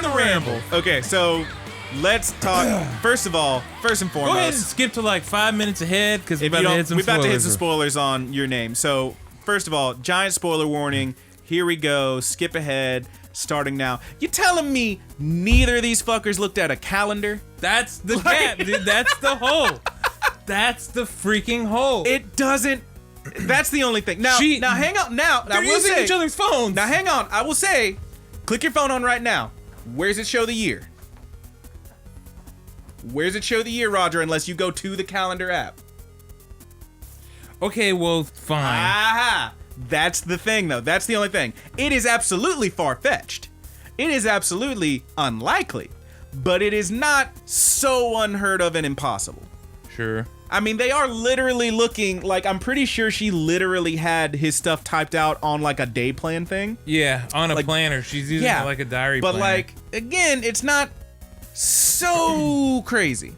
in the ramble. Okay, so let's talk. First and foremost. Go ahead and skip to like 5 minutes ahead because we're about to hit some spoilers on your name. So first of all, giant spoiler warning. Here we go. Skip ahead. Starting now. You telling me neither of these fuckers looked at a calendar? That's the gap, dude. That's the hole. That's the freaking hole. It doesn't. That's the only thing. Now hang on. They're using each other's phones. Now hang on. I will say, click your phone on right now. Where does it show the year? Where does it show the year, Roger? Unless you go to the calendar app. Okay, well, fine. Aha. That's the thing, though. That's the only thing. It is absolutely far-fetched. It is absolutely unlikely. But it is not so unheard of and impossible. Sure. I mean, they are literally looking like, I'm pretty sure she literally had his stuff typed out on like a day plan thing. Yeah, on a planner. She's using it like a diary planner. But like, again, it's not so crazy.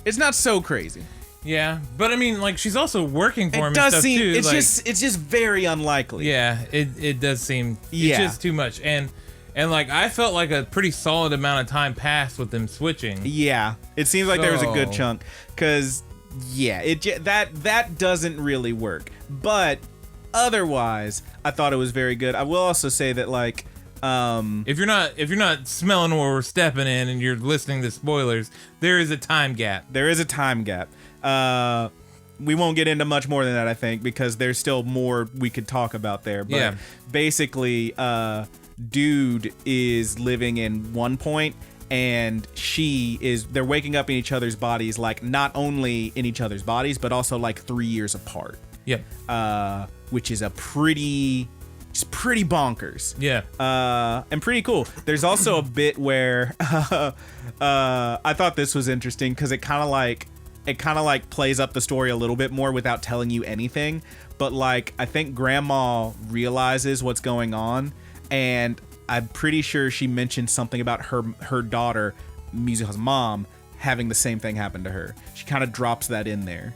It's not so crazy. Yeah, but I mean, like, she's also working for him. It does and stuff seem. too. It's like, it's just very unlikely. Yeah, it does seem. It's just too much, and like I felt like a pretty solid amount of time passed with them switching. Yeah, it seems like there was a good chunk, cause that doesn't really work. But otherwise, I thought it was very good. I will also say that like. If you're not smelling where we're stepping in and you're listening to spoilers, there is a time gap. There is a time gap. We won't get into much more than that, I think, because there's still more we could talk about there. But basically, dude is living in one point, and they're waking up in each other's bodies, like not only in each other's bodies, but also like 3 years apart. Yep. Which is pretty bonkers. Yeah. And pretty cool. There's also a bit where I thought this was interesting because it kind of like plays up the story a little bit more without telling you anything. But like, I think grandma realizes what's going on, and I'm pretty sure she mentioned something about her daughter, Mizuho's mom, having the same thing happen to her. She kind of drops that in there.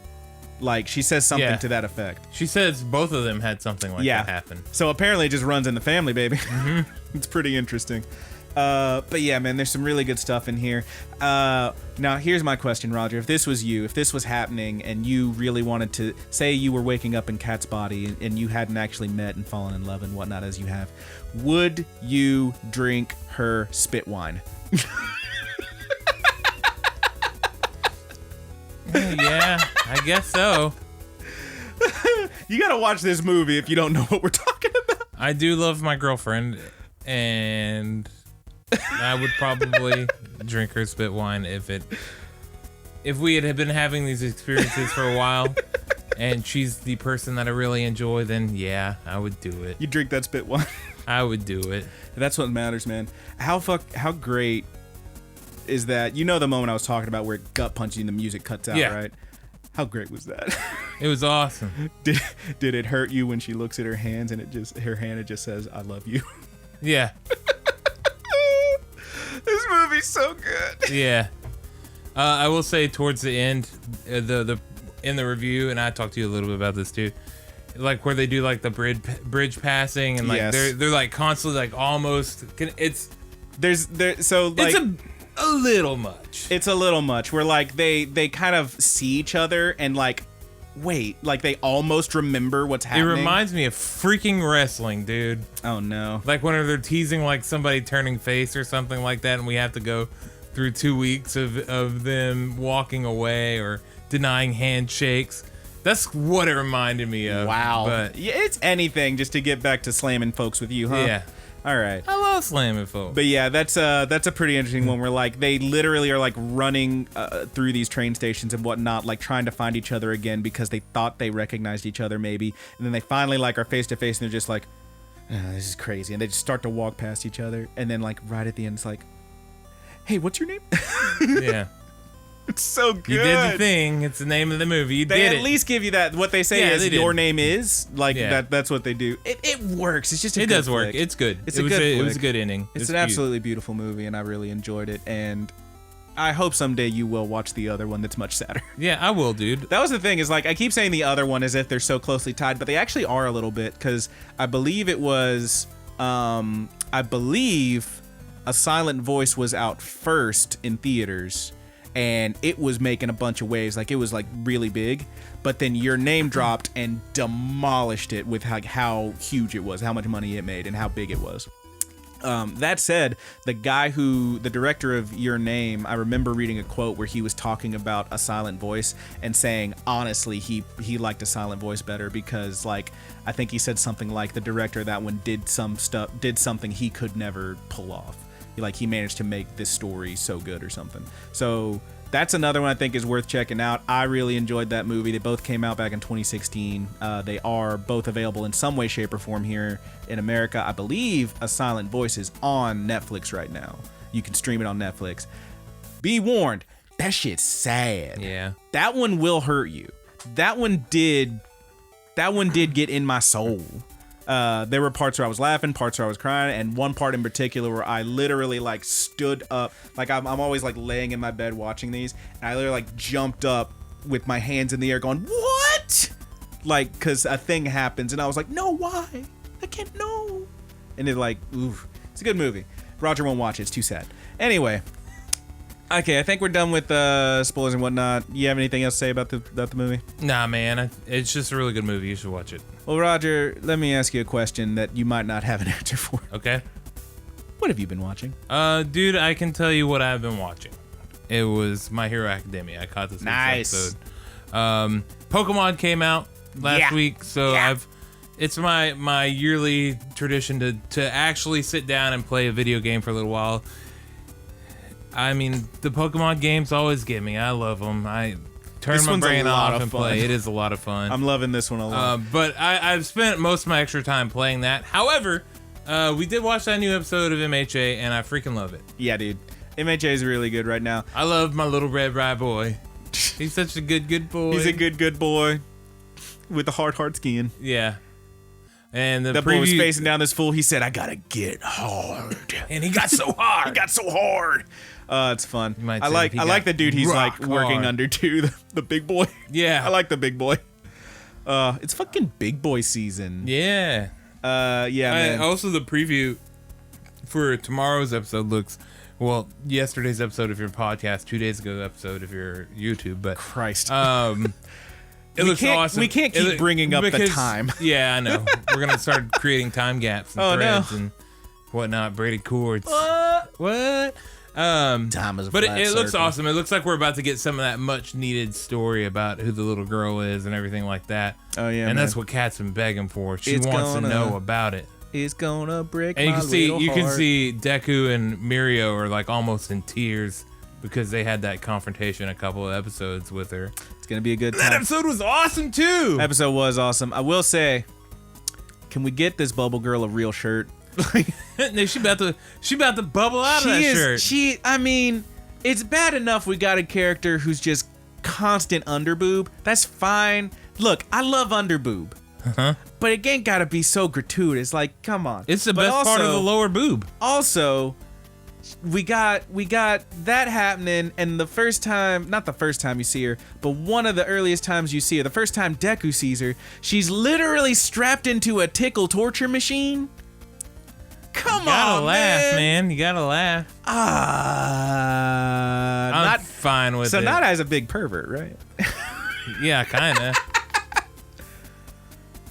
Like, she says something to that effect. She says both of them had something like that happen. So apparently it just runs in the family, baby. Mm-hmm. It's pretty interesting. But yeah, man, there's some really good stuff in here. Now, here's my question, Roger. If this was you, if this was happening and you really wanted to, say you were waking up in Kat's body and you hadn't actually met and fallen in love and whatnot as you have, would you drink her spit wine? Yeah, I guess so. You gotta watch this movie if you don't know what we're talking about. I do love my girlfriend, and I would probably drink her spit wine if we had been having these experiences for a while, and she's the person that I really enjoy. Then yeah, I would do it. You drink that spit wine. I would do it. That's what matters, man. How great is that? You know the moment I was talking about where gut punching, the music cuts out, right? How great was that? It was awesome. Did it hurt you when she looks at her hands and her hand just says, "I love you"? Yeah. This movie's so good. Yeah. I will say towards the end, in the review, and I talked to you a little bit about this too, like where they do like the bridge passing and like they're like constantly like almost it's a little much. It's a little much. Where like they kind of see each other and like wait, like they almost remember what's happening. It reminds me of freaking wrestling, dude. Oh no. Like when they're teasing like somebody turning face or something like that, and we have to go through 2 weeks of them walking away or denying handshakes. That's what it reminded me of. Wow. But yeah, it's anything just to get back to slamming folks with you, huh? Yeah. All right. I love slamming folks. But yeah, that's a pretty interesting one where like they literally are like running through these train stations and whatnot, like trying to find each other again because they thought they recognized each other maybe, and then they finally like are face to face and they're just like, oh, this is crazy, and they just start to walk past each other, and then like right at the end it's like, hey, what's your name? Yeah. It's so good. You did the thing. It's the name of the movie. You they did it. They at least give you that. What they say is your name is. Like, that's what they do. It works. It's just a good It does flick. work. It's good. It was a good ending. It's an absolutely beautiful movie, and I really enjoyed it. And I hope someday you will watch the other one that's much sadder. Yeah, I will, dude. That was the thing, is like, I keep saying the other one as if they're so closely tied, but they actually are a little bit, because I believe it was, A Silent Voice was out first in theaters, and it was making a bunch of waves. Like, it was like really big, but then Your Name dropped and demolished it with how huge it was, how much money it made, and how big it was. That said, the director of Your Name, I remember reading a quote where he was talking about A Silent Voice and saying, honestly, he liked A Silent Voice better because, like, I think he said something like the director of that one did something he could never pull off. Like, he managed to make this story so good or something. So that's another one I think is worth checking out. I really enjoyed that movie. They both came out back in 2016. They are both available in some way, shape, or form here in America. I believe A Silent Voice is on Netflix right now. You can stream it on Netflix. Be warned, that shit's sad. Yeah. That one will hurt you. That one did get in my soul. There were parts where I was laughing, parts where I was crying, and one part in particular where I literally like stood up. Like, I'm always like laying in my bed watching these, and I literally like jumped up with my hands in the air going, what? Like, cause a thing happens and I was like, no, why? I can't know. And it like, oof. It's a good movie. Roger won't watch it. It's too sad. Anyway. Okay, I think we're done with spoilers and whatnot. You have anything else to say about the movie? Nah, man. It's just a really good movie. You should watch it. Well, Roger, let me ask you a question that you might not have an answer for. Okay. What have you been watching? Dude, I can tell you what I've been watching. It was My Hero Academia. I caught this week's episode. Pokemon came out last week, so it's my yearly tradition to actually sit down and play a video game for a little while. I mean, the Pokemon games always get me. I love them. I turn my brain off and play. It is a lot of fun. I'm loving this one a lot. But I've spent most of my extra time playing that. However, we did watch that new episode of MHA, and I freaking love it. Yeah, dude. MHA is really good right now. I love my little red rye boy. He's such a good boy. He's a good boy with the hard skin. Yeah. And the boy was facing down this fool. He said, I gotta get hard. And he got so hard. He got so hard. It's fun. I like the dude he's like working hard under too, the big boy. Yeah. I like the big boy. It's fucking big boy season. Yeah. Man. Also, the preview for tomorrow's episode looks, well, yesterday's episode if you're podcast, 2 days ago episode if you're YouTube, but Christ. It looks awesome. We can't keep bringing up the time. Yeah, I know. We're gonna start creating time gaps and threads and whatnot, braided cords. What? Time is a but flat it looks circle. awesome. It looks like we're about to get some of that much needed story about who the little girl is and everything like that. Oh yeah, and that's what Kat's been begging for. She wants to know about it. It's gonna break. And you can see Deku and Mirio are like almost in tears because they had that confrontation a couple of episodes with her. It's gonna be a good time. That episode was awesome too. Episode was awesome. I will say, can we get this Bubble Girl a real shirt? No, she about to bubble out of that shirt. I mean, it's bad enough we got a character who's just constant underboob. That's fine. Look, I love underboob. But it ain't gotta be so gratuitous. Like, come on. It's the best part of the lower boob. Also, we got that happening, and not the first time you see her, but one of the earliest times you see her, the first time Deku sees her, she's literally strapped into a tickle torture machine. Come on, man. You gotta laugh, man. You gotta laugh. I'm fine with it. So not as a big pervert, right? Yeah, kinda.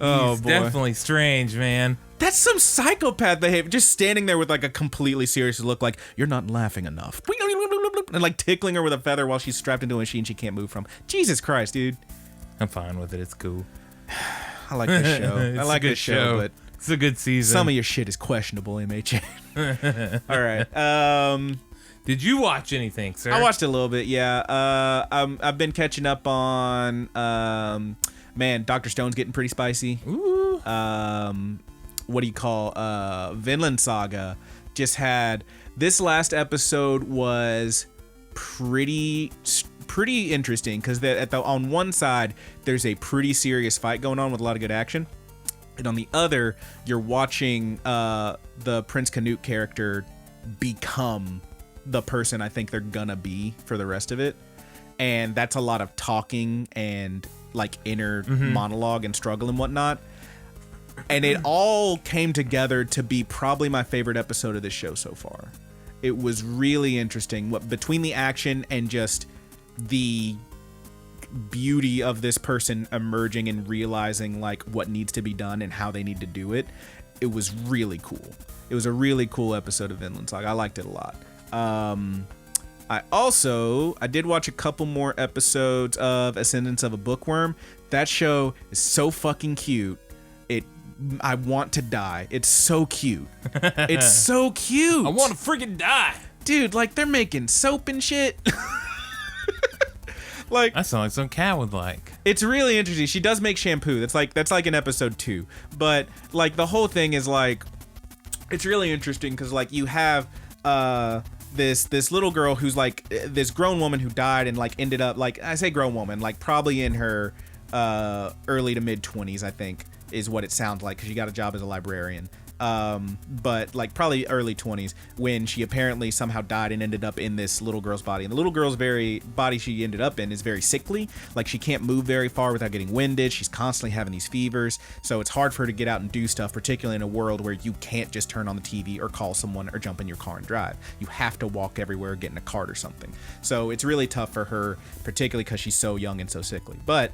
He's definitely strange, man. That's some psychopath behavior. Just standing there with like a completely serious look, like you're not laughing enough, and like tickling her with a feather while she's strapped into a machine she can't move from. Jesus Christ, dude. I'm fine with it. It's cool. I like this show. I like this show, but it's a good season. Some of your shit is questionable, MHA. All right. Did you watch anything, sir? I watched a little bit, yeah. I've been catching up on, man, Dr. Stone's getting pretty spicy. Ooh. What do you call, Vinland Saga just had, this last episode was pretty interesting because on one side, there's a pretty serious fight going on with a lot of good action. And on the other, you're watching the Prince Canute character become the person I think they're gonna be for the rest of it. And that's a lot of talking and like inner monologue and struggle and whatnot. And it all came together to be probably my favorite episode of this show so far. It was really interesting. Between the action and just the beauty of this person emerging and realizing like what needs to be done and how they need to do it, it was really cool. It was a really cool episode of Vinland Saga. I liked it a lot. I did watch a couple more episodes of Ascendance of a Bookworm. That show is so fucking cute. I want to die. It's so cute. It's so cute. I want to freaking die. Dude, like they're making soap and shit. Like that sounds like some cat would like. It's really interesting. She does make shampoo. That's like in episode 2. But like the whole thing is like, it's really interesting because like you have this little girl who's like this grown woman who died and like ended up like, I say grown woman, like probably in her early to mid 20s, I think is what it sounds like, because she got a job as a librarian. But like probably early 20s when she apparently somehow died and ended up in this little girl's body. And the little girl's body she ended up in is very sickly. Like she can't move very far without getting winded. She's constantly having these fevers. So it's hard for her to get out and do stuff, particularly in a world where you can't just turn on the TV or call someone or jump in your car and drive. You have to walk everywhere, get in a cart or something. So it's really tough for her, particularly because she's so young and so sickly. But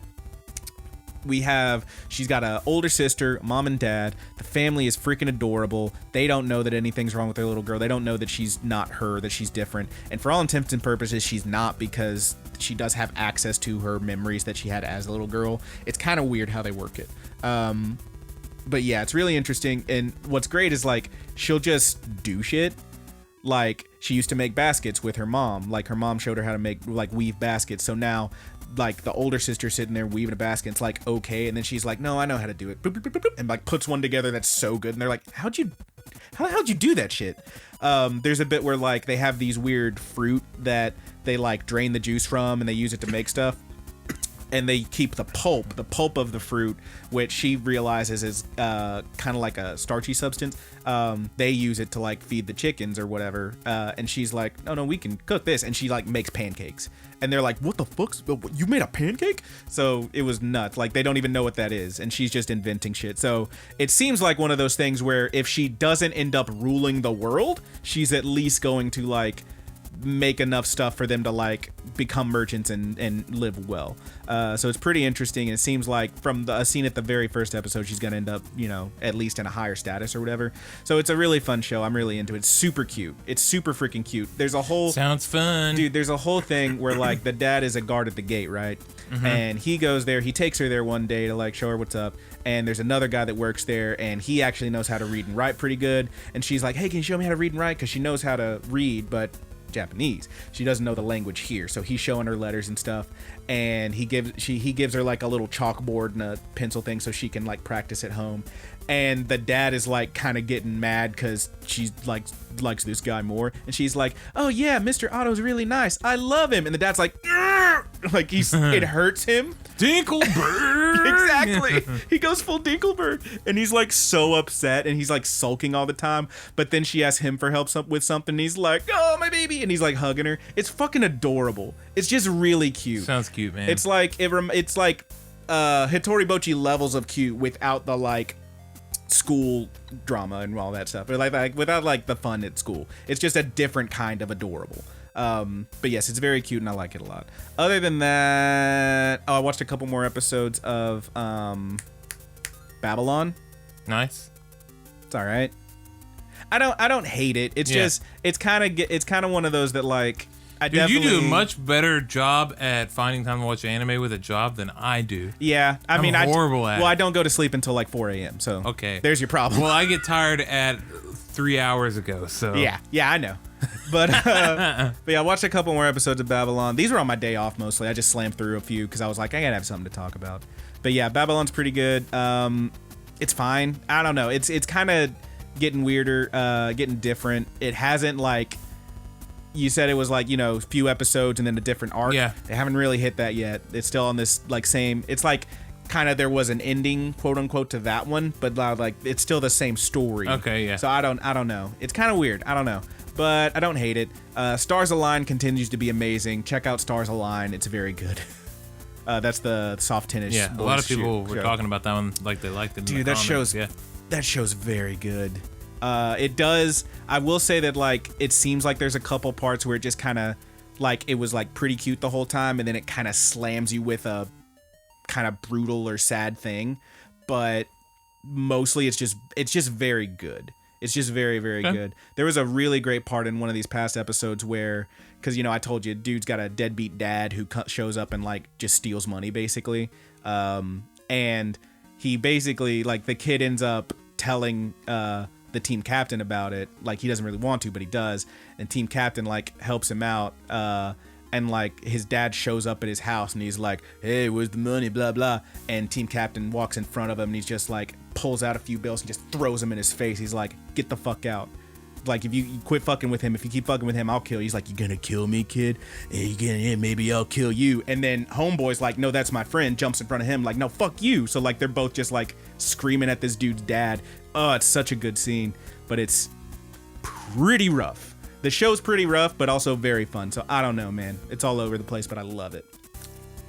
she's got an older sister, mom and dad. The family is freaking adorable. They don't know that anything's wrong with their little girl. They don't know that she's not her, that she's different. And for all intents and purposes, she's not, because she does have access to her memories that she had as a little girl. It's kind of weird how they work it. But yeah, it's really interesting. And what's great is like, she'll just do shit. Like she used to make baskets with her mom. Like her mom showed her how to make, like, weave baskets. So now like the older sister sitting there weaving a basket, it's like, okay, and then she's like, no, I know how to do it, and like puts one together that's so good, and they're like, how the hell'd you do that shit? There's a bit where like they have these weird fruit that they like drain the juice from and they use it to make stuff, and they keep the pulp of the fruit, which she realizes is kind of like a starchy substance. They use it to like feed the chickens or whatever, and she's like, no, we can cook this, and she like makes pancakes. And they're like, what the fuck? You made a pancake? So it was nuts. Like, they don't even know what that is. And she's just inventing shit. So it seems like one of those things where if she doesn't end up ruling the world, she's at least going to, like, make enough stuff for them to, like, become merchants and live well. So it's pretty interesting. And it seems like from a scene at the very first episode, she's going to end up, you know, at least in a higher status or whatever. So it's a really fun show. I'm really into it. It's super cute. It's super freaking cute. There's a whole... Sounds fun. Dude, there's a whole thing where, like, the dad is a guard at the gate, right? Mm-hmm. And he goes there. He takes her there one day to, like, show her what's up. And there's another guy that works there, and he actually knows how to read and write pretty good. And she's like, hey, can you show me how to read and write? Because she knows how to read, but Japanese. She doesn't know the language here, so he's showing her letters and stuff, and he gives her like a little chalkboard and a pencil thing so she can like practice at home. And the dad is like kind of getting mad because she's like likes this guy more, and she's like, oh yeah, Mr. Otto's really nice, I love him. And the dad's like, like it hurts him. Dinkelberg. Exactly. He goes full Dinkelberg, and he's like so upset, and he's like sulking all the time. But then she asks him for help with something, and he's like, oh, my baby, and he's like hugging her. It's fucking adorable. It's just really cute. Sounds cute, man. It's like Hitori Bochi levels of cute without the like school drama and all that stuff, or like without like the fun at school. It's just a different kind of adorable. But yes, it's very cute and I like it a lot. Other than that, I watched a couple more episodes of Babylon. Nice. It's all right. I don't hate it. It's just it's kind of one of those that like Dude, you do a much better job at finding time to watch anime with a job than I do. Yeah, I'm horrible at it. Well, I don't go to sleep until like 4 a.m. So okay, there's your problem. Well, I get tired at 3 hours ago. So yeah, I know. But yeah, I watched a couple more episodes of Babylon. These were on my day off mostly. I just slammed through a few because I was like, I gotta have something to talk about. But yeah, Babylon's pretty good. It's fine. I don't know. It's kind of getting weirder, getting different. It hasn't like. You said it was like, you know, a few episodes and then a different arc. Yeah. They haven't really hit that yet. It's still on this like same. It's like kind of there was an ending, quote unquote, to that one, but like it's still the same story. Okay, yeah. So I don't know. It's kind of weird. I don't know, but I don't hate it. Stars Align continues to be amazing. Check out Stars Align. It's very good. That's the soft tennis. Yeah, a lot of people were talking about that one like they liked it. Dude, that show's very good. It does. I will say that like it seems like there's a couple parts where it just kind of like it was like pretty cute the whole time, and then it kind of slams you with a kind of brutal or sad thing. But mostly it's just very good. It's just very, very good. There was a really great part in one of these past episodes where, because, you know, I told you, dude's got a deadbeat dad who shows up and, like, just steals money, basically. And he basically, like, the kid ends up telling the team captain about it. Like, he doesn't really want to, but he does. And team captain, like, helps him out. And, like, his dad shows up at his house and he's like, hey, where's the money, blah, blah. And team captain walks in front of him and he's just, like, pulls out a few bills and just throws them in his face. He's like, get the fuck out. Like, if you quit fucking with him, if you keep fucking with him, I'll kill you. He's like, you gonna kill me, kid? Maybe I'll kill you. And then homeboy's like, no, that's my friend, jumps in front of him like, no, fuck you. So, like, they're both just, like, screaming at this dude's dad. Oh, it's such a good scene. But it's pretty rough. The show's pretty rough, but also very fun. So, I don't know, man. It's all over the place, but I love it.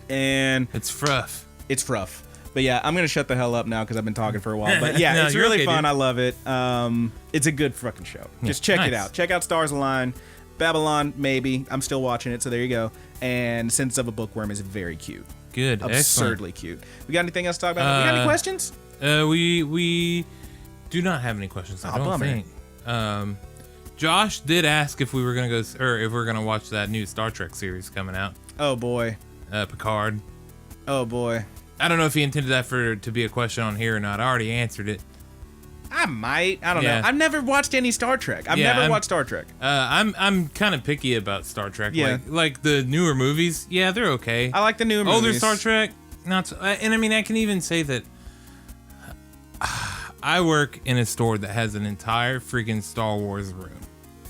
And... It's rough. It's rough. But yeah, I'm gonna shut the hell up now because I've been talking for a while. But yeah, No, it's you're really okay, fun. dude. I love it. It's a good fucking show. Just check it nice. out. Check out Stars Align. Babylon, maybe. I'm still watching it, so there you go. And Sense of a Bookworm is very cute. Good. Absurdly cute. We got anything else to talk about? We got any questions? We do not have any questions. I don't bummer. think. Josh did ask if we were gonna go, or if we're gonna watch that new Star Trek series coming out. Oh boy. Picard. Oh boy. I don't know if he intended that to be a question on here or not. I already answered it. I might. I don't Yeah. know. I've never watched any Star Trek. I've never watched Star Trek. I'm kind of picky about Star Trek. Yeah. Like the newer movies. Yeah, they're okay. I like the newer movies. Older Star Trek, not so, and I mean, I can even say that I work in a store that has an entire freaking Star Wars room.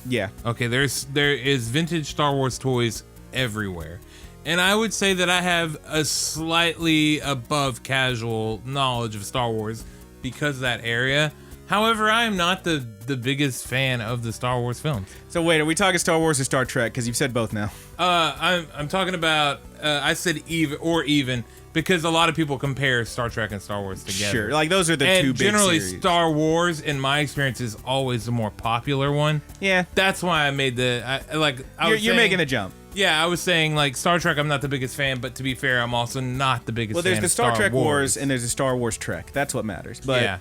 Yeah. Okay, there is vintage Star Wars toys everywhere. And I would say that I have a slightly above casual knowledge of Star Wars because of that area. However, I am not the biggest fan of the Star Wars films. So wait, are we talking Star Wars or Star Trek? Because you've said both now. I'm talking about I said even because a lot of people compare Star Trek and Star Wars together. Sure, like those are the and two big generally series. Star Wars, in my experience, is always the more popular one. Yeah. That's why I made You're making the jump. Yeah, I was saying, like, Star Trek, I'm not the biggest fan, but to be fair, I'm also not the biggest fan Well, there's the of Star Trek Wars and there's the Star Wars Trek. That's what matters. But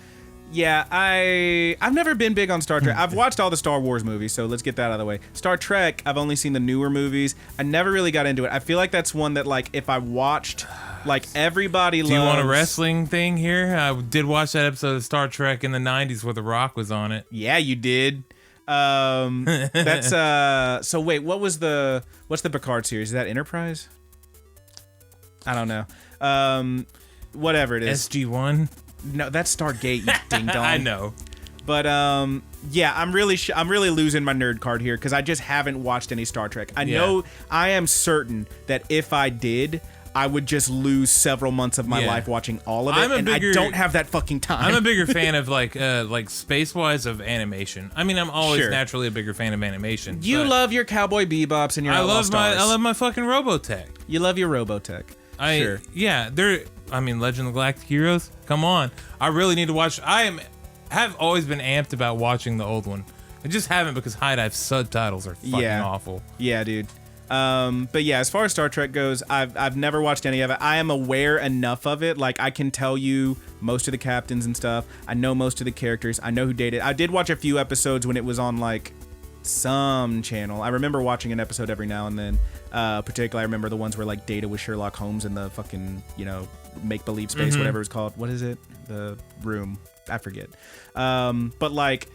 yeah, I've never been big on Star Trek. I've watched all the Star Wars movies, so let's get that out of the way. Star Trek, I've only seen the newer movies. I never really got into it. I feel like that's one that, like, if I watched, like, everybody loves... Do you want a wrestling thing here? I did watch that episode of Star Trek in the 90s where The Rock was on it. Yeah, you did. That's so wait, what's the Picard series? Is that Enterprise? I don't know. Whatever it is. SG-1? No, that's Stargate, you ding dong. I know. But yeah, I'm really losing my nerd card here because I just haven't watched any Star Trek. I know, I am certain that if I did, I would just lose several months of my life watching all of it, I don't have that fucking time. I'm a bigger fan of like space-wise of animation. I mean, I'm always naturally a bigger fan of animation. You love your Cowboy Bebops and your Outlaw Stars. I love my fucking Robotech. You love your Robotech. Sure. Yeah, Legend of Galactic Heroes. Come on, I really need to watch. Have always been amped about watching the old one. I just haven't because High Dive subtitles are fucking awful. Yeah, dude. But yeah, as far as Star Trek goes, I've never watched any of it. I am aware enough of it. Like, I can tell you most of the captains and stuff. I know most of the characters. I know who dated. I did watch a few episodes when it was on, like, some channel. I remember watching an episode every now and then. Particularly, I remember the ones where, like, Data with Sherlock Holmes in the fucking, make-believe space, whatever it's called. What is it? The room. I forget. But, like,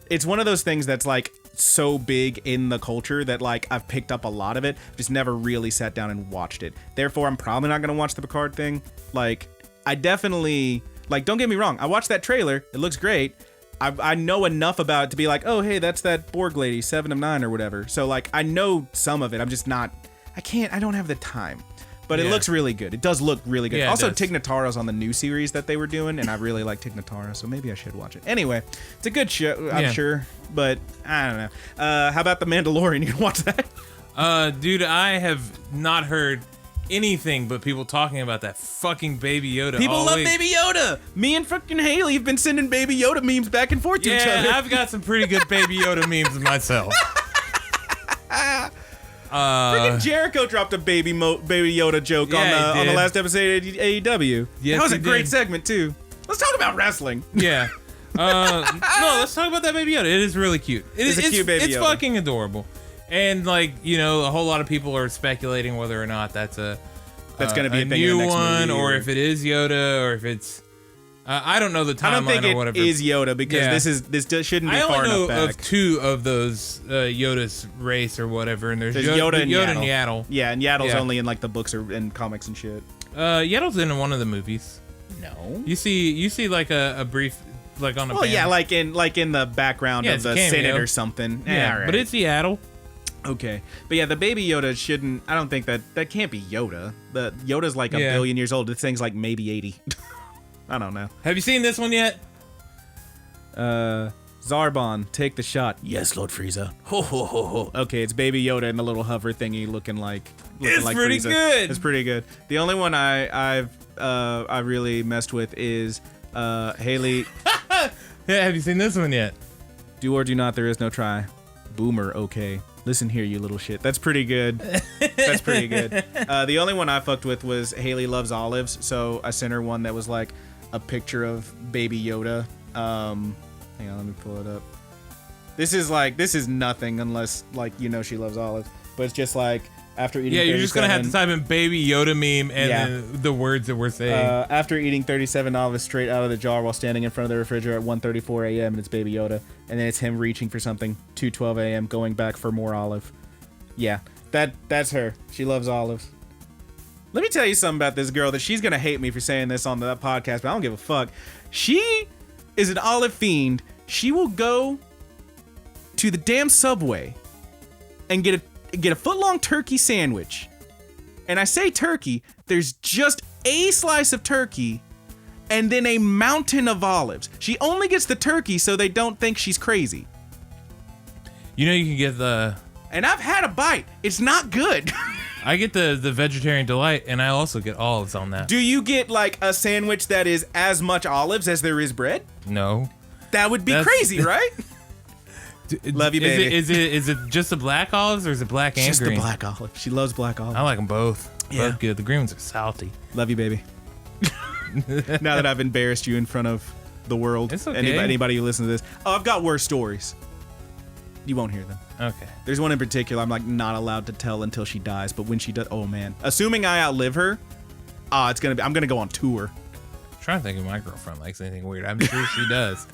it's one of those things that's, like, so big in the culture that, like, I've picked up a lot of it, just never really sat down and watched it. Therefore, I'm probably not gonna watch the Picard thing. Like, I definitely, like, don't get me wrong, I watched that trailer, it looks great. I know enough about it to be like, oh, hey, that's that Borg lady, 7 of 9 or whatever. So, like, I know some of it, I'm just not, I don't have the time. But it looks really good. It does look really good. Yeah, also, Tig Notaro's on the new series that they were doing, and I really like Tig Notaro, so maybe I should watch it. Anyway, it's a good show, I'm sure, but I don't know. How about The Mandalorian? You can watch that? Dude, I have not heard anything but people talking about that fucking Baby Yoda. People all love week. Baby Yoda. Me and fucking Haley have been sending Baby Yoda memes back and forth to each other. Yeah, I've got some pretty good Baby Yoda memes myself. Freaking Jericho dropped a Baby Yoda joke on the last episode of AEW. Yes, that was a he great did. segment too. Let's talk about wrestling. Yeah. No, let's talk about that Baby Yoda. It is really cute. It's a cute Baby It's Yoda. fucking adorable. And like, you know, a whole lot of people are speculating whether or not that's going to be a thing in the new next one, movie, or if it is Yoda, or if it's I don't know the timeline I don't think or it whatever. is Yoda because this shouldn't be I far only know enough back. of two of those Yoda's race or whatever, and there's Yoda and Yaddle. Yeah, and Yaddle's Yeah. only in like the books or in comics and shit. Yaddle's in one of the movies. No. You see like a brief like on a Well, panel. yeah, like in the background Yeah, of it's a the cameo. Senate or something. Yeah, all right. but it's Yaddle. Okay. But yeah, the Baby Yoda shouldn't. I don't think that can't be Yoda. The Yoda's like a Yeah. billion years old. This thing's like maybe 80. I don't know. Have you seen this one yet? Zarbon, take the shot. Yes, Lord Frieza. Ho ho ho ho. Okay, it's Baby Yoda in the little hover thingy, looking like pretty Frieza. good. It's pretty good. The only one I really messed with is Haley. Yeah, have you seen this one yet? Do or do not. There is no try. Boomer. Okay. Listen here, you little shit. That's pretty good. That's pretty good. The only one I fucked with was Haley loves olives, so I sent her one that was like a picture of Baby Yoda. Hang on, let me pull it up. This is nothing unless like you know she loves olives, but it's just like after eating. Yeah, you're just gonna have to 37 type in Baby Yoda meme and Yeah. then the words that we're saying. After eating 37 olives straight out of the jar while standing in front of the refrigerator at 1:34 a.m. and it's Baby Yoda, and then it's him reaching for something 2:12 a.m. going back for more olive. Yeah, that's her. She loves olives. Let me tell you something about this girl that she's gonna hate me for saying this on the podcast, but I don't give a fuck. She is an olive fiend. She will go to the damn Subway and get a foot-long turkey sandwich. And I say turkey, there's just a slice of turkey and then a mountain of olives. She only gets the turkey so they don't think she's crazy. You know you can get the And I've had a bite. It's not good. I get the vegetarian delight, and I also get olives on that. Do you get like a sandwich that is as much olives as there is bread? No. That would be That's- crazy, right? Love you, baby. Is it just the black olives or is it black and Just green? the black olive. She loves black olive. I like them both. Yeah. Both good. The green ones are salty. Love you, baby. Now that I've embarrassed you in front of the world, It's okay. anybody who listens to this. Oh, I've got worse stories. You won't hear them. Okay. There's one in particular I'm like not allowed to tell until she dies, but when she does, oh man. Assuming I outlive her, I'm gonna go on tour. I'm trying to think if my girlfriend likes anything weird. I'm sure she does.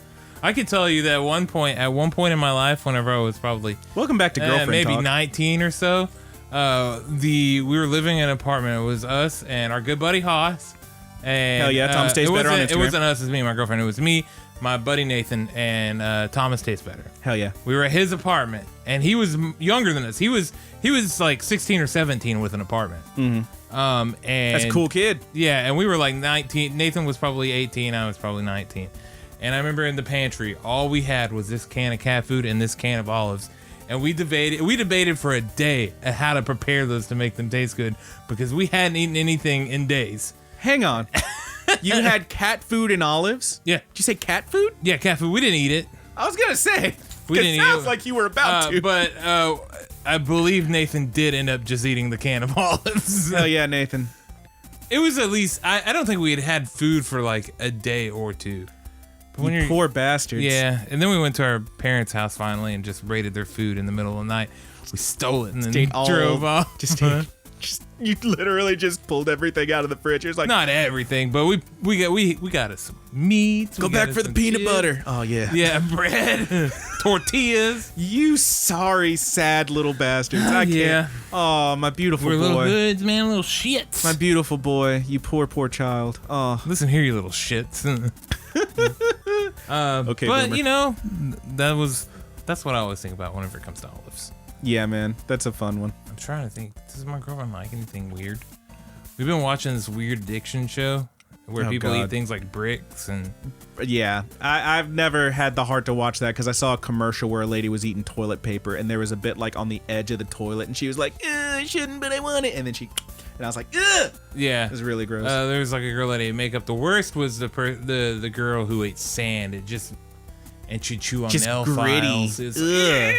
I could tell you that at one point in my life, whenever I was probably Welcome back to girlfriend maybe talk. 19 or so, we were living in an apartment. It was us and our good buddy Haas. And Hell yeah, Thomas Tastes Better on It Instagram. wasn't us, it was me and my girlfriend. It was me, my buddy Nathan, and Thomas Tastes Better. Hell yeah. We were at his apartment, and he was younger than us. He was like 16 or 17 with an apartment. Mm-hmm. And That's a cool kid. Yeah, and we were like 19. Nathan was probably 18. I was probably 19. And I remember in the pantry, all we had was this can of cat food and this can of olives. And we debated for a day at how to prepare those to make them taste good because we hadn't eaten anything in days. Hang on. You had cat food and olives? Yeah. Did you say cat food? Yeah, cat food. We didn't eat it. I was gonna say. We It didn't eat sounds it. like you were about to. But I believe Nathan did end up just eating the can of olives. Hell yeah, Nathan. It was at least, I don't think we had food for like a day or two. But You poor bastards. Yeah, and then we went to our parents' house finally and just raided their food in the middle of the night. We stole it and then drove off. You literally just pulled everything out of the fridge. It was like, Not everything, but we got us some meat. go back for the peanut butter. Oh yeah. Yeah, bread, tortillas. You sorry, sad little bastards. I can't. Yeah. Oh, my beautiful We're little boy. goods, man, little shits. My beautiful boy. You poor child. Oh. Listen here, you little shits. Okay, but boomer. you know, that's what I always think about whenever it comes to olives. Yeah, man. That's a fun one. I'm trying to think. Does my girlfriend like anything weird? We've been watching this weird addiction show where Oh, people God. eat things like bricks and Yeah, I've never had the heart to watch that because I saw a commercial where a lady was eating toilet paper and there was a bit like on the edge of the toilet and she was like, I shouldn't, but I want it, and then and I was like, ugh. Yeah. It was really gross. There was like a girl that ate makeup. The worst was the girl who ate sand. And she'd chew on just nail gritty. files. It's Ugh.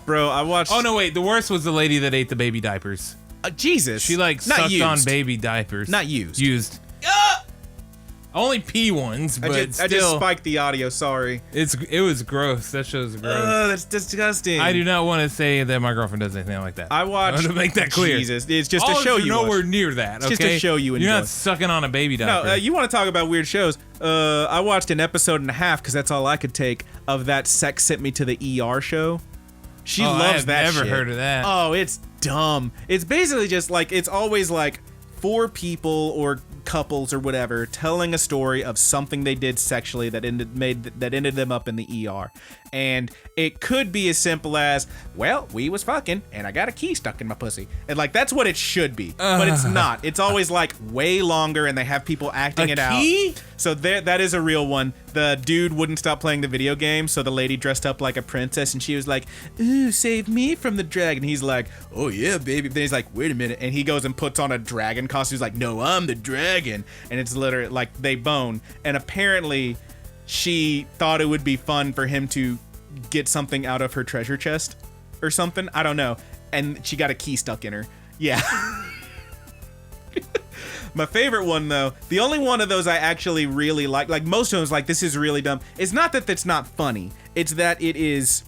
Bro, I watched. Oh no, wait. The worst was the lady that ate the baby diapers. Jesus. She like Not sucked used. on baby diapers. Not used. Used. Only pee ones, but I just still, spiked the audio. Sorry. it was gross. That show's gross. That's disgusting. I do not want to say that my girlfriend does anything like that. I watched. want to make that clear. Jesus, it's just All a show of you. nowhere watch. near that. Okay? It's just a show you enjoy. You're not sucking on a baby diaper. No, you want to talk about weird shows? I watched an episode and a half because that's all I could take of that Sex Sent Me to the ER show. She loves that I've never shit. heard of that. Oh, it's dumb. It's basically just like it's always like 4 people or couples or whatever telling a story of something they did sexually that ended them up in the ER. And it could be as simple as, well, we was fucking and I got a key stuck in my pussy. And like that's what it should be. But it's not. It's always like way longer and they have people acting it key? out. So that is a real one. The dude wouldn't stop playing the video game, so the lady dressed up like a princess and she was like, ooh, save me from the dragon. He's like, oh yeah, baby. Then he's like, wait a minute. And he goes and puts on a dragon costume. He's like, no, I'm the dragon. And it's literally like they bone. And apparently she thought it would be fun for him to get something out of her treasure chest or something. I don't know. And she got a key stuck in her. Yeah. My favorite one, though, the only one of those I actually really like most of them, like, this is really dumb. It's not that it's not funny. It's that it is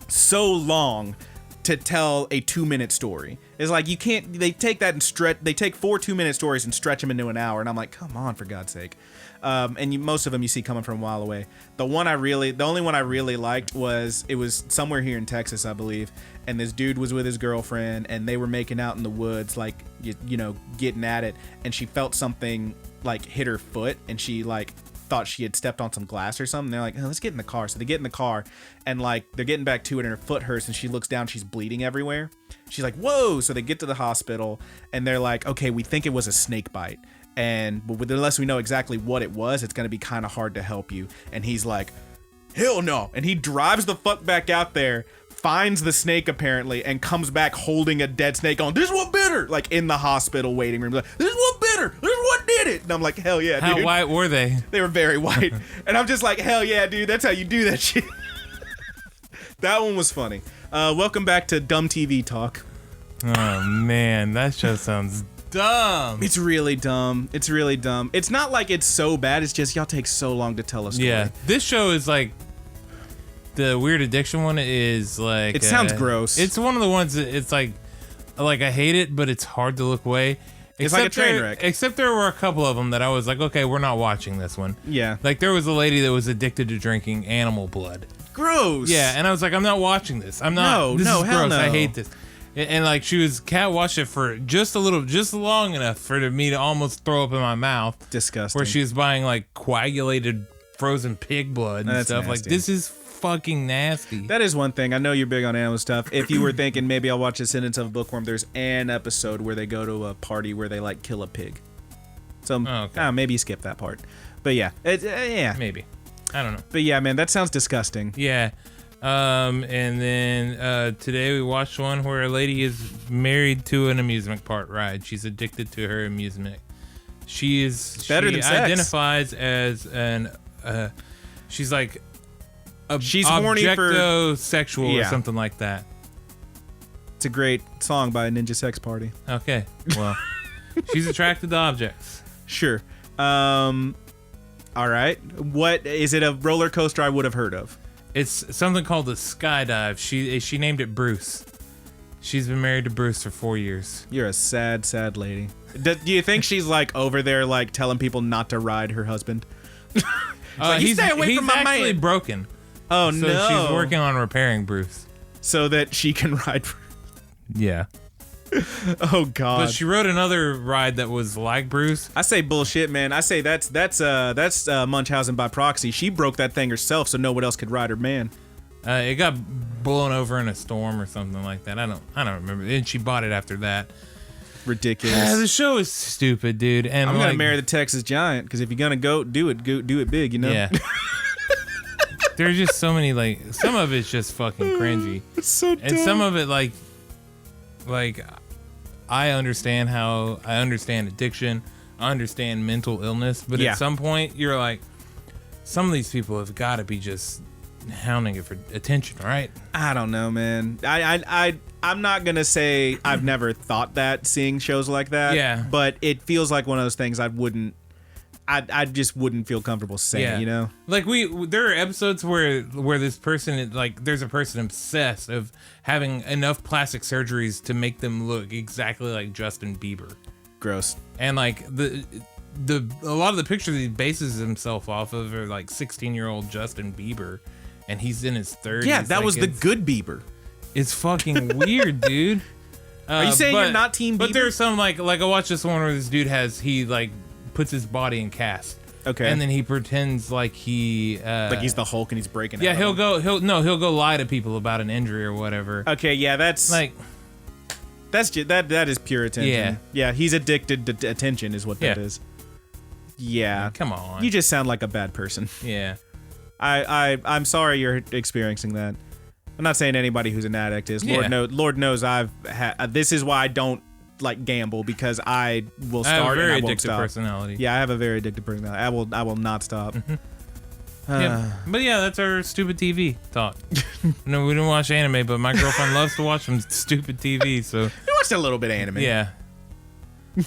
so long to tell a 2-minute story. It's like you can't, they take that and they take 4 2-minute stories and stretch them into an hour. And I'm like, come on, for God's sake. And most of them you see coming from a while away. The only one I really liked was, it was somewhere here in Texas, I believe. And this dude was with his girlfriend and they were making out in the woods, like, you know, getting at it. And she felt something like hit her foot and she like thought she had stepped on some glass or something. They're like, oh, let's get in the car. So they get in the car and like they're getting back to it and her foot hurts and she looks down, she's bleeding everywhere. She's like, whoa. So they get to the hospital and they're like, okay, we think it was a snake bite. But unless we know exactly what it was, it's going to be kind of hard to help you. And he's like, hell no. And he drives the fuck back out there, finds the snake apparently, and comes back holding a dead snake on, this is what bit her, like in the hospital waiting room. Like, this is what bit her. This is what did it. And I'm like, hell yeah, dude. How white were they? They were very white. And I'm just like, hell yeah, dude. That's how you do that shit. That one was funny. Welcome back to Dumb TV Talk. Oh, man. That show sounds dumb. It's really dumb. It's really dumb. It's not like it's so bad. It's just y'all take so long to tell a story. Yeah. This show is like, the Weird Addiction one is like... It sounds gross. It's one of the ones that it's like I hate it, but it's hard to look away. It's like a train wreck. Except there were a couple of them that I was like, okay, we're not watching this one. Yeah. Like there was a lady that was addicted to drinking animal blood. Gross. Yeah, and I was like, I'm not watching this. I'm not. No, this no, is hell gross. no. I hate this. And like Kat watched it for just long enough for me to almost throw up in my mouth. Disgusting. Where she was buying like coagulated frozen pig blood and That's stuff. nasty. Like this is fucking nasty. That is one thing. I know you're big on animal stuff. If you were thinking maybe I'll watch a sentence of a bookworm, there's an episode where they go to a party where they like kill a pig. So okay. Maybe skip that part. But yeah, yeah. Maybe. I don't know. But yeah, man, that sounds disgusting. Yeah. And then today we watched one where a lady is married to an amusement park ride. She's addicted to her amusement. She identifies as an she's like she's horny for sexual or something like that. It's a great song by Ninja Sex Party. Okay. Well, she's attracted to objects. Sure. All right. What is it? A roller coaster I would have heard of? It's something called a skydive. She named it Bruce. She's been married to Bruce for 4 years. You're a sad, sad lady. Do you think she's like over there like telling people not to ride her husband? Like, he's stay away from my actually man. broken. Oh so no! She's working on repairing Bruce so that she can ride. Yeah. Oh God! But she rode another ride that was like Bruce. I say bullshit, man. I say that's Munchausen by proxy. She broke that thing herself, so no one else could ride her man. It got blown over in a storm or something like that. I don't remember. And she bought it after that. Ridiculous. The show is stupid, dude. And I'm gonna marry the Texas Giant because if you're gonna go do it big, you know. Yeah. There's just so many like some of it's just fucking cringy. It's so dumb. And some of it like I understand addiction, I understand mental illness, but at some point you're like, some of these people have got to be just hounding it for attention, right? I don't know, man. I'm not gonna say I've never thought that seeing shows like that. Yeah. But it feels like one of those things I just wouldn't feel comfortable saying, you know? Like there are episodes where this person, like, there's a person obsessed of having enough plastic surgeries to make them look exactly like Justin Bieber. Gross. And like a lot of the pictures he bases himself off of are like 16-year-old Justin Bieber, and he's in his 30s. Yeah, that was the good Bieber. It's fucking weird, dude. Are you saying you're not Team Bieber? But there's some like I watched this one where this dude he like puts his body in cast. Okay. And then he pretends like he like he's the Hulk and he's breaking out. Yeah, he'll go lie to people about an injury or whatever. Okay, yeah, that's like that is pure attention. Yeah. Yeah, he's addicted to attention is what that is. Yeah. Come on. You just sound like a bad person. Yeah. I'm sorry you're experiencing that. I'm not saying anybody who's an addict is. Lord knows this is why I don't like gamble, because I will start and I won't stop. I have a very addictive personality. Yeah, I have a very addictive personality. I will not stop. But yeah, that's our stupid TV talk. No, we didn't watch anime, but my girlfriend loves to watch some stupid TV, so we watched a little bit of anime. Yeah.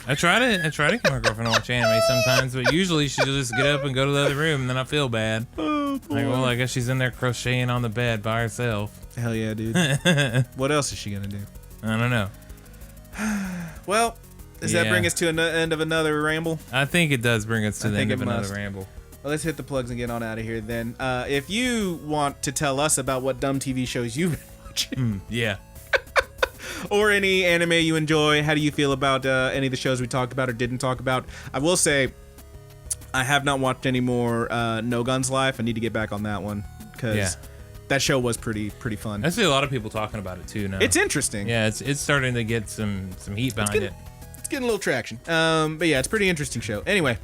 I try to get my girlfriend to watch anime sometimes, but usually she'll just get up and go to the other room, and then I feel bad. Oh, boy. Like, well, I guess she's in there crocheting on the bed by herself. Hell yeah, dude. What else is she gonna do? I don't know. Well, does that bring us to an end of another ramble? I think it does bring us to the end of another ramble. Well, let's hit the plugs and get on out of here then. If you want to tell us about what dumb TV shows you've been watching, yeah, or any anime you enjoy, how do you feel about any of the shows we talked about or didn't talk about? I will say, I have not watched any more No Guns Life. I need to get back on that one, because that show was pretty fun. I see a lot of people talking about it too now. It's interesting. Yeah, it's starting to get some heat behind it. It's getting a little traction. But yeah, it's a pretty interesting show. Anyway,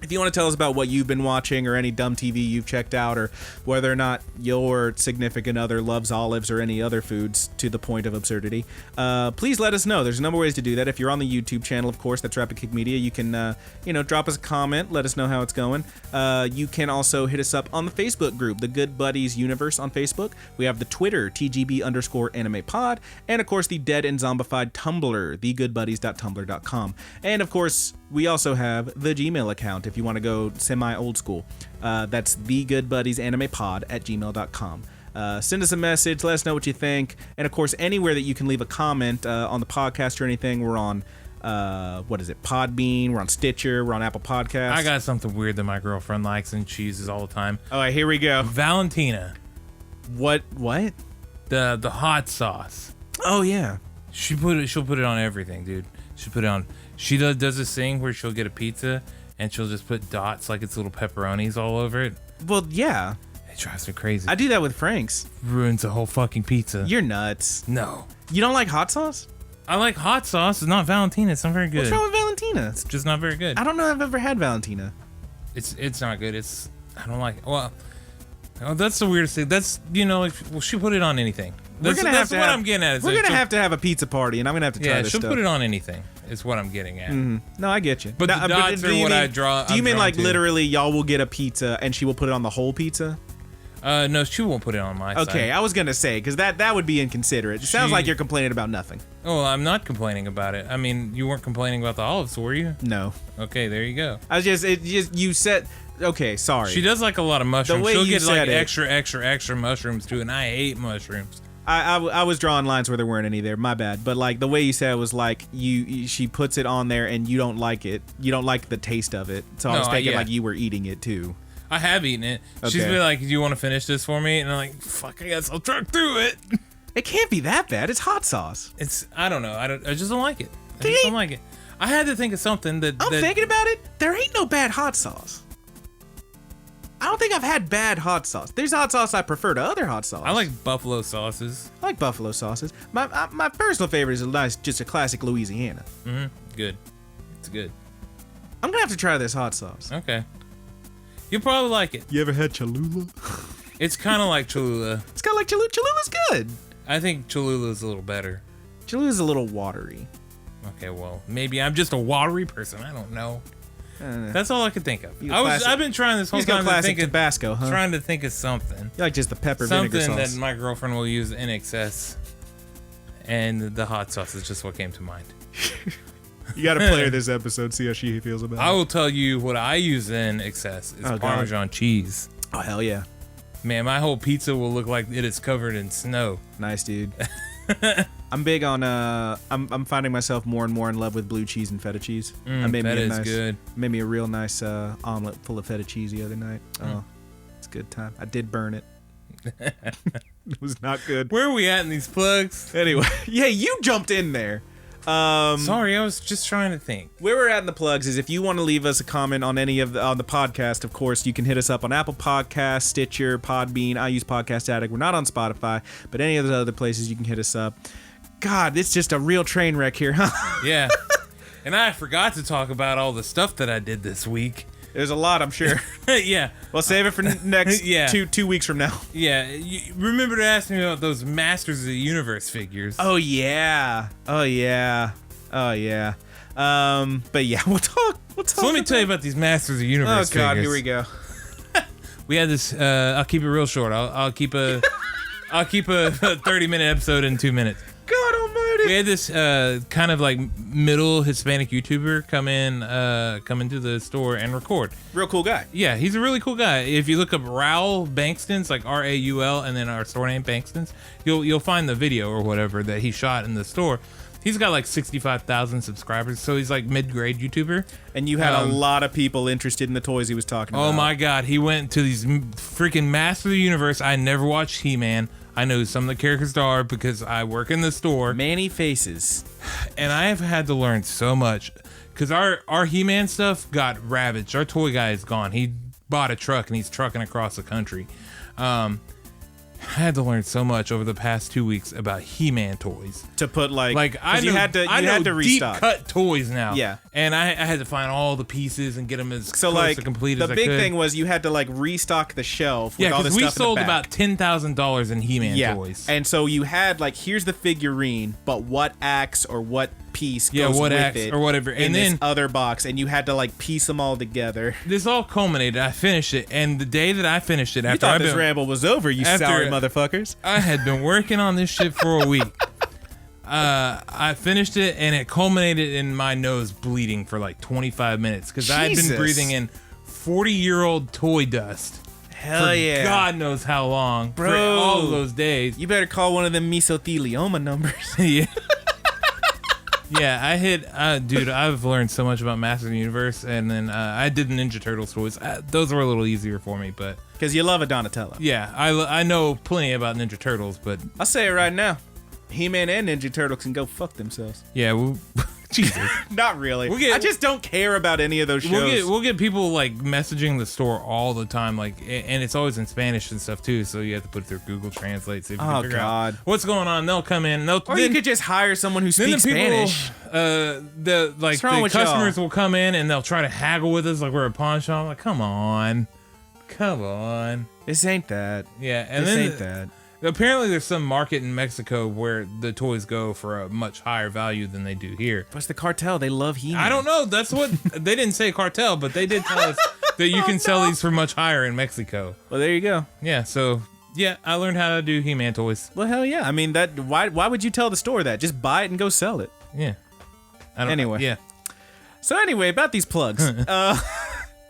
if you want to tell us about what you've been watching or any dumb TV you've checked out, or whether or not your significant other loves olives or any other foods to the point of absurdity, please let us know. There's a number of ways to do that. If you're on the YouTube channel, of course, that's Rapid Kick Media, you can drop us a comment, let us know how it's going. You can also hit us up on the Facebook group, the Good Buddies Universe on Facebook. We have the Twitter, TGB_AnimePod, and of course the dead and zombified Tumblr, thegoodbuddies.tumblr.com. And of course, we also have the Gmail account if you want to go semi-old school. That's thegoodbuddiesanimepod@gmail.com. Send us a message, let us know what you think. And of course, anywhere that you can leave a comment on the podcast or anything, we're on, Podbean, we're on Stitcher, we're on Apple Podcasts. I got something weird that my girlfriend likes and she uses all the time. All right, here we go. Valentina. What? The hot sauce. Oh, yeah. She'll put it on everything, dude. She'll put it on. She does this thing where she'll get a pizza and she'll just put dots like it's little pepperonis all over it. Well, yeah. It drives me crazy. I do that with Frank's. Ruins the whole fucking pizza. You're nuts. No. You don't like hot sauce? I like hot sauce. It's not Valentina. It's not very good. What's wrong with Valentina? It's just not very good. I don't know if I've ever had Valentina. It's not good. I don't like it. Well, that's the weirdest thing. That's, she put it on anything. That's what I'm getting at. We're going to have to have a pizza party, and I'm going to have to try this stuff. Yeah, she'll put it on anything, is what I'm getting at. Mm-hmm. No, I get you. But the dots are what I draw. Do you mean like literally y'all will get a pizza, and she will put it on the whole pizza? No, she won't put it on my side. Okay, I was going to say, because that would be inconsiderate. It sounds like you're complaining about nothing. Oh, I'm not complaining about it. I mean, you weren't complaining about the olives, were you? No. Okay, there you go. You said... Okay, sorry. She does like a lot of mushrooms. The way She'll you get like said extra mushrooms too, and I hate mushrooms. I was drawing lines where there weren't any there. My bad. But like the way you said it was like she puts it on there and you don't like it. You don't like the taste of it. So I was thinking like you were eating it too. I have eaten it. Okay. She's been like, "Do you want to finish this for me?" And I'm like, "Fuck, I guess I'll truck through it." It can't be that bad. It's hot sauce. I don't know. I just don't like it. I just don't like it. I had to think of something that. I'm thinking about it. There ain't no bad hot sauce. I don't think I've had bad hot sauce. There's hot sauce I prefer to other hot sauce. I like buffalo sauces. I like buffalo sauces. My personal favorite is just a classic Louisiana. Mm-hmm. Good. It's good. I'm gonna have to try this hot sauce. Okay. You'll probably like it. You ever had Cholula? It's kind of like Cholula. It's kind of like Cholula. Cholula's good. I think Cholula's a little better. Cholula's a little watery. Okay, well, maybe I'm just a watery person. I don't know. That's all I could think of. I've been trying this whole time to think of Tabasco, huh? trying to think of something. You like just the pepper vinegar sauce. Something that my girlfriend will use in excess. And the hot sauce is just what came to mind. You got to play her this episode, see how she feels about it. I will tell you what I use in excess is Parmesan cheese. Oh, hell yeah. Man, my whole pizza will look like it is covered in snow. Nice, dude. I'm big on I'm finding myself more and more in love with blue cheese and feta cheese. Feta is good. Made me a real nice omelet full of feta cheese the other night. Oh, it's a good time. I did burn it. It was not good. Where are we at in these plugs? Anyway, yeah, you jumped in there. Sorry, I was just trying to think. Where we're at in the plugs is if you want to leave us a comment on any of on the podcast, of course, you can hit us up on Apple Podcasts, Stitcher, Podbean. I use Podcast Addict. We're not on Spotify, but any of the other places you can hit us up. God, it's just a real train wreck here, huh? Yeah. And I forgot to talk about all the stuff that I did this week. There's a lot, I'm sure. Yeah. Well, save it for next 2 weeks from now. Yeah. You remember to ask me about those Masters of the Universe figures. Oh, yeah. Oh, yeah. Oh, yeah. But yeah, we'll talk. So let me tell you about these Masters of the Universe figures. Oh, God, here we go. We had this, I'll keep it real short. I'll keep a 30-minute episode in 2 minutes. God almighty. We had this kind of like middle Hispanic YouTuber come into the store and record. Real cool guy. Yeah, he's a really cool guy. If you look up Raul Bankston's, like Raul, and then our store name Bankston's, you'll find the video or whatever that he shot in the store. He's got like 65,000 subscribers, so he's like mid-grade YouTuber. And you had a lot of people interested in the toys he was talking about. Oh my God, he went to these freaking Master of the Universe. I never watched He-Man. I know who some of the characters are because I work in the store. Manny Faces. And I have had to learn so much because our He-Man stuff got ravaged. Our toy guy is gone. He bought a truck and he's trucking across the country. I had to learn so much over the past 2 weeks about He-Man toys. To put I you had to restock. Deep cut toys now. Yeah. And I had to find all the pieces and get them as so close to complete as I could. The big thing was you had to restock the shelf with all this stuff. Yeah, because we sold about $10,000 in He-Man toys. And so you had here's the figurine, but what axe or what piece goes with it or whatever in this other box, and you had to piece them all together. This all culminated. I finished it, and the day that I finished it, you thought this ramble was over, you sour motherfuckers. I had been working on this shit for a week. I finished it, and it culminated in my nose bleeding for 25 minutes because I had been breathing in 40-year-old toy dust. Hell for yeah. God knows how long. Bro. For all those days. You better call one of them mesothelioma numbers. Yeah. Yeah, I hit, dude, I've learned so much about Masters of the Universe, and then I did the Ninja Turtles toys. Those were a little easier for me, but... Because you love a Donatello. Yeah, I know plenty about Ninja Turtles, but... I'll say it right now. He-Man and Ninja Turtles can go fuck themselves. Yeah, Jesus. Not really. I just don't care about any of those shows. We'll get people messaging the store all the time, and it's always in Spanish and stuff too. So you have to put it through Google Translate. See if you can figure out what's going on. They'll come in. Or you could just hire someone who speaks Spanish. The customers will come in and they'll try to haggle with us like we're a pawn shop. I'm like, come on. This ain't that. Yeah, and this ain't that. Apparently, there's some market in Mexico where the toys go for a much higher value than they do here. What's the cartel? They love He-Man. I don't know. That's what they didn't say cartel, but they did tell us that you can sell these for much higher in Mexico. Well, there you go. Yeah. So yeah, I learned how to do He-Man toys. Well, hell yeah. I mean, why would you tell the store that? Just buy it and go sell it. Yeah. Anyway. Yeah. So anyway, about these plugs.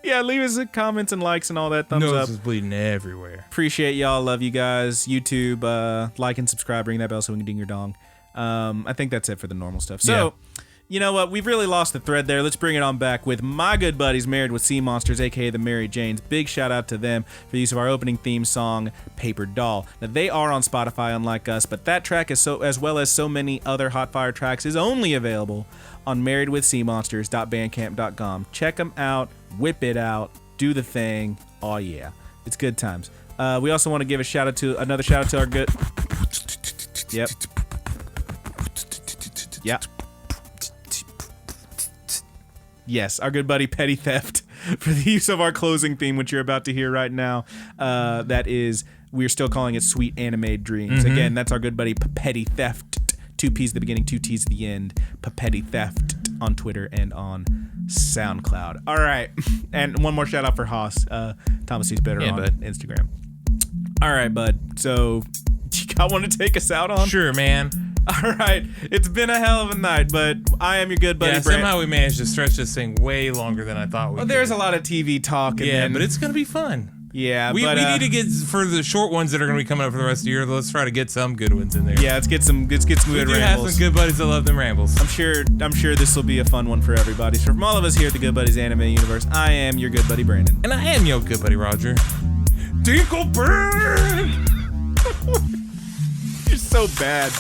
Yeah, leave us comments and likes and all that. Thumbs up. Nose is bleeding everywhere. Appreciate y'all. Love you guys. YouTube, like and subscribe. Ring that bell so we can ding your dong. I think that's it for the normal stuff. So, You know what? We've really lost the thread there. Let's bring it on back with my good buddies, Married with Seamonsters, a.k.a. the Mary Janes. Big shout out to them for the use of our opening theme song, Paperdoll. Now, they are on Spotify, unlike us, but that track, as well as so many other Hot Fire tracks, is only available on marriedwithseamonsters.bandcamp.com. Check them out. Whip it out, do the thing. Oh yeah, it's good times. We also want to give another shout out to our good. Yep. Yes, our good buddy Petty Theft for the use of our closing theme, which you're about to hear right now. That is, we're still calling it Sweet Anime Dreams. Mm-hmm. Again, that's our good buddy Petty Theft 2 P's at the beginning, 2 T's at the end. Papetti Theft on Twitter and on SoundCloud. All right. And one more shout out for Haas, Thomas C's Better on Instagram. All right, bud. So you got one to take us out on? Sure, man. All right. It's been a hell of a night, but I am your good buddy, Brandon. Somehow we managed to stretch this thing way longer than I thought we could. There's a lot of TV talk. And but it's going to be fun. Yeah, we need to get, for the short ones that are going to be coming up for the rest of the year, let's try to get some good ones in there. Yeah, let's get some good rambles. We do have some good buddies that love them rambles. I'm sure this will be a fun one for everybody. So from all of us here at the Good Buddies Anime Universe, I am your good buddy, Brandon. And I am your good buddy, Roger. Dinkelberg! You're so bad.